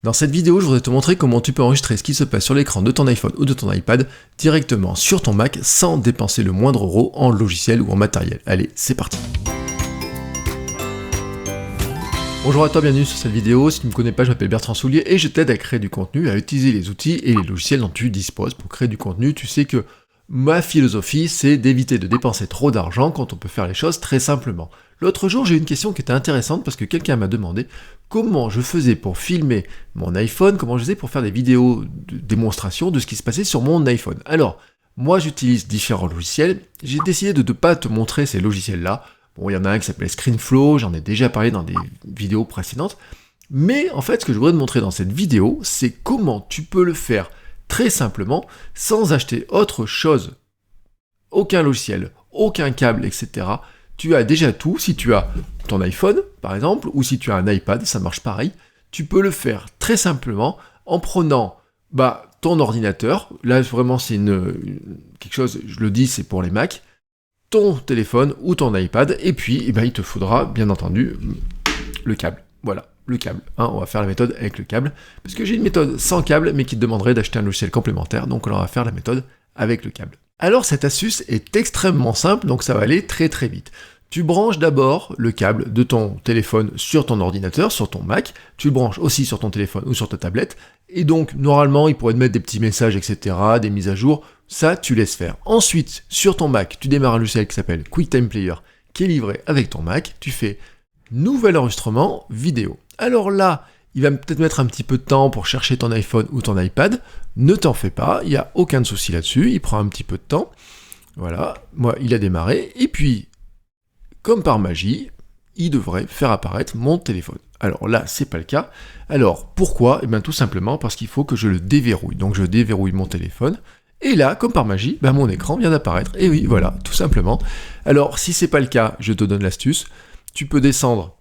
Dans cette vidéo, je voudrais te montrer comment tu peux enregistrer ce qui se passe sur l'écran de ton iPhone ou de ton iPad directement sur ton Mac sans dépenser le moindre euro en logiciel ou en matériel. Allez, c'est parti. Bonjour à toi, bienvenue sur cette vidéo. Si tu ne me connais pas, je m'appelle Bertrand Soulier et je t'aide à créer du contenu, à utiliser les outils et les logiciels dont tu disposes pour créer du contenu. Tu sais que ma philosophie, c'est d'éviter de dépenser trop d'argent quand on peut faire les choses très simplement. L'autre jour, j'ai eu une question qui était intéressante parce que quelqu'un m'a demandé comment je faisais pour filmer mon iPhone, comment je faisais pour faire des vidéos de démonstration de ce qui se passait sur mon iPhone. Alors, moi j'utilise différents logiciels, j'ai décidé de ne pas te montrer ces logiciels-là. Bon, il y en a un qui s'appelle ScreenFlow, j'en ai déjà parlé dans des vidéos précédentes, mais en fait, ce que je voudrais te montrer dans cette vidéo, c'est comment tu peux le faire très simplement, sans acheter autre chose, aucun logiciel, aucun câble, etc. Tu as déjà tout. Si tu as ton iPhone, par exemple, ou si tu as un iPad, ça marche pareil. Tu peux le faire très simplement en prenant ton ordinateur. Là, vraiment, c'est quelque chose, je le dis, c'est pour les Mac. Ton téléphone ou ton iPad. Et puis, il te faudra, bien entendu, le câble. Voilà, le câble. On va faire la méthode avec le câble. Parce que j'ai une méthode sans câble, mais qui te demanderait d'acheter un logiciel complémentaire. Donc, on va faire la méthode avec le câble. Alors cette astuce est extrêmement simple, donc ça va aller très très vite. Tu branches d'abord le câble de ton téléphone sur ton ordinateur, sur ton Mac, tu le branches aussi sur ton téléphone ou sur ta tablette, et donc normalement il pourrait te mettre des petits messages, etc., des mises à jour, ça tu laisses faire. Ensuite, sur ton Mac, tu démarres un logiciel qui s'appelle QuickTime Player, qui est livré avec ton Mac, tu fais nouvel enregistrement vidéo. Alors là, il va peut-être mettre un petit peu de temps pour chercher ton iPhone ou ton iPad. Ne t'en fais pas, il n'y a aucun souci là-dessus, il prend un petit peu de temps. Voilà, moi, il a démarré. Et puis, comme par magie, il devrait faire apparaître mon téléphone. Alors là, c'est pas le cas. Alors, pourquoi ? Tout simplement parce qu'il faut que je le déverrouille. Donc, je déverrouille mon téléphone. Et là, comme par magie, mon écran vient d'apparaître. Et oui, voilà, tout simplement. Alors, si c'est pas le cas, je te donne l'astuce. Tu peux descendre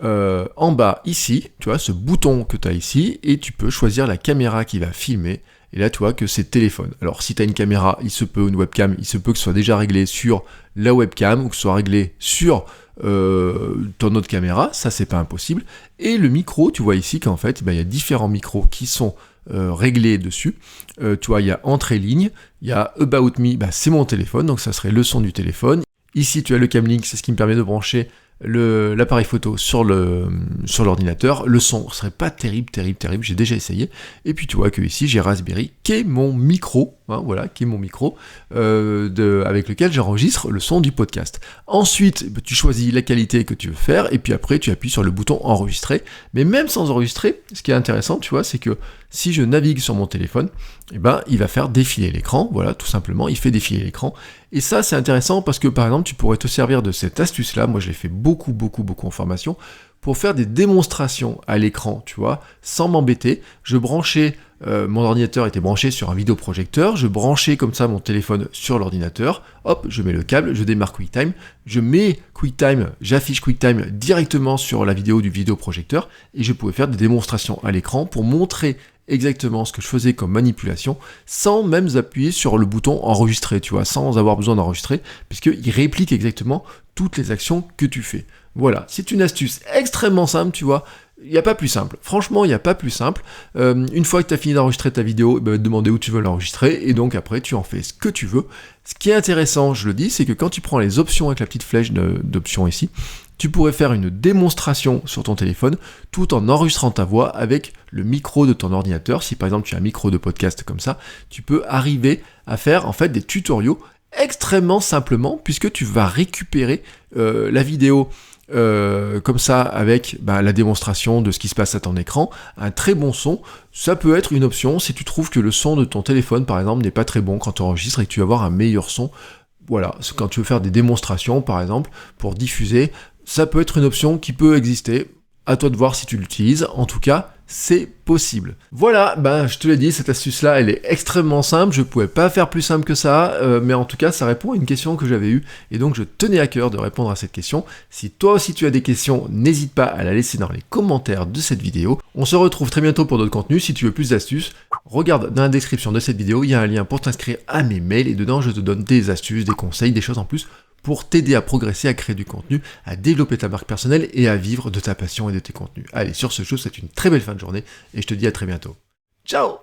en bas ici, tu vois, ce bouton que tu as ici, et tu peux choisir la caméra qui va filmer, et là tu vois que c'est téléphone. Alors si tu as une caméra, il se peut, une webcam, il se peut que ce soit déjà réglé sur la webcam, ou que ce soit réglé sur ton autre caméra, ça c'est pas impossible. Et le micro, tu vois ici qu'en fait, il y a différents micros qui sont réglés dessus. Tu vois, il y a entrée ligne, il y a About Me, c'est mon téléphone, donc ça serait le son du téléphone. Ici tu as le Camlink, c'est ce qui me permet de brancher l'appareil photo sur l'ordinateur. Le son serait pas terrible, j'ai déjà essayé. Et puis tu vois que ici j'ai Raspberry qui est mon micro, qui est mon micro avec lequel j'enregistre le son du podcast. Ensuite, tu choisis la qualité que tu veux faire et puis après tu appuies sur le bouton enregistrer. Mais même sans enregistrer, ce qui est intéressant, tu vois, c'est que si je navigue sur mon téléphone, il va faire défiler l'écran, voilà, tout simplement, il fait défiler l'écran. Et ça, c'est intéressant parce que, par exemple, tu pourrais te servir de cette astuce-là, moi je l'ai fait beaucoup en formation, pour faire des démonstrations à l'écran, tu vois, sans m'embêter. Je branchais, mon ordinateur était branché sur un vidéoprojecteur, je branchais comme ça mon téléphone sur l'ordinateur, hop, je mets le câble, je démarre QuickTime, je mets QuickTime, j'affiche QuickTime directement sur la vidéo du vidéoprojecteur, et je pouvais faire des démonstrations à l'écran pour montrer exactement ce que je faisais comme manipulation, sans même appuyer sur le bouton enregistrer, tu vois, sans avoir besoin d'enregistrer, puisqu'il réplique exactement toutes les actions que tu fais. Voilà, c'est une astuce extrêmement simple, tu vois, il n'y a pas plus simple. Franchement, il n'y a pas plus simple. Une fois que tu as fini d'enregistrer ta vidéo, il va te demander où tu veux l'enregistrer, et donc après, tu en fais ce que tu veux. Ce qui est intéressant, je le dis, c'est que quand tu prends les options avec la petite flèche d'options ici, tu pourrais faire une démonstration sur ton téléphone tout en enregistrant ta voix avec le micro de ton ordinateur. Si par exemple tu as un micro de podcast comme ça, tu peux arriver à faire en fait des tutoriaux extrêmement simplement puisque tu vas récupérer la vidéo comme ça avec la démonstration de ce qui se passe à ton écran, un très bon son. Ça peut être une option si tu trouves que le son de ton téléphone par exemple n'est pas très bon quand tu enregistres et que tu vas avoir un meilleur son. Voilà, quand tu veux faire des démonstrations par exemple pour diffuser, ça peut être une option qui peut exister. À toi de voir si tu l'utilises. En tout cas, c'est possible. Voilà, je te l'ai dit, cette astuce-là, elle est extrêmement simple. Je pouvais pas faire plus simple que ça, mais en tout cas, ça répond à une question que j'avais eue. Et donc, je tenais à cœur de répondre à cette question. Si toi aussi tu as des questions, n'hésite pas à la laisser dans les commentaires de cette vidéo. On se retrouve très bientôt pour d'autres contenus. Si tu veux plus d'astuces, regarde dans la description de cette vidéo, il y a un lien pour t'inscrire à mes mails. Et dedans, je te donne des astuces, des conseils, des choses en plus pour t'aider à progresser, à créer du contenu, à développer ta marque personnelle et à vivre de ta passion et de tes contenus. Allez, sur ce, je te souhaite une très belle fin de journée et je te dis à très bientôt. Ciao!